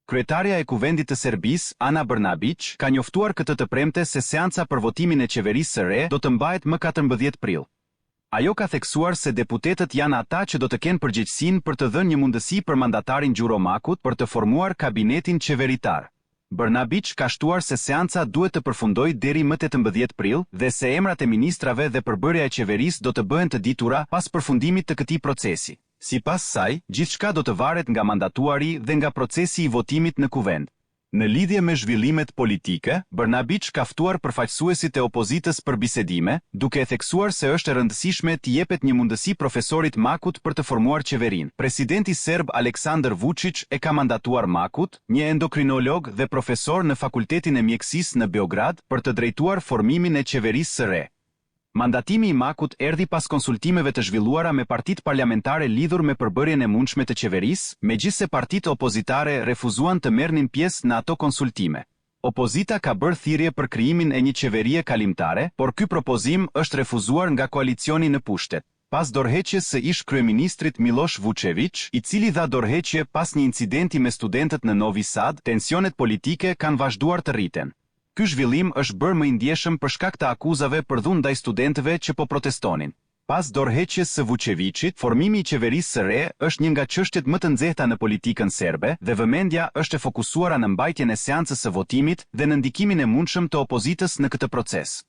Kryetarja e Kuvendit të Serbisë, Ana Brnabić, ka njoftuar këtë të premte se seanca për votimin e qeverisë së re do të mbahet më 14 prill. Ajo ka theksuar se deputetët janë ata që do të kenë përgjegjësinë për të dhënë një mundësi për mandatarin Gjuro Makut për të formuar kabinetin qeveritar. Brnabić ka shtuar se seanca duhet të përfundojë deri më 18 prill dhe se emrat e ministrave dhe përbërja e qeverisë do të bëhen të ditura pas përfundimit të këtij procesi. Sipas saj, gjithçka do të varet nga mandatuari dhe nga procesi i votimit në kuvend. Në lidhje me zhvillimet politike, Brnabić ka ftuar përfaqësuesit e opozitës për bisedime, duke e theksuar se është e rëndësishme të jepet një mundësi profesorit Makut për të formuar qeverinë. Presidenti serb Aleksandar Vučić e ka mandatuar Makut, një endokrinolog dhe profesor në Fakultetin e Mjekësisë në Beograd, për të drejtuar formimin e qeverisë së re. Mandatimi i Makut erdhi pas konsultimeve të zhvilluara me partitë parlamentare lidhur me përbërjen e mundshme të qeverisë, megjithse partitë opozitare refuzuan të merrnin pjesë në ato konsultime. Opozita ka bërë thirrje për krijimin e një qeverie kalimtare, por ky propozim është refuzuar nga koalicioni në pushtet, pas dorëheqjes së ish kryeministrit Miloš Vučević, i cili dha dorëheqje pas një incidenti me studentët në Novi Sad. Tensionet politike kanë vazhduar të rriten. Ky zhvillim është bërë më i ndjeshëm për shkak të akuzave për dhunë ndaj studentëve që po protestonin. Pas dorëheqjes së Vučevićit, formimi i qeverisë së re është një nga çështjet më të nxehta në politikën serbe dhe vëmendja është e fokusuara në mbajtjen e seancës së votimit dhe në ndikimin e mundshëm të opozitës në këtë proces.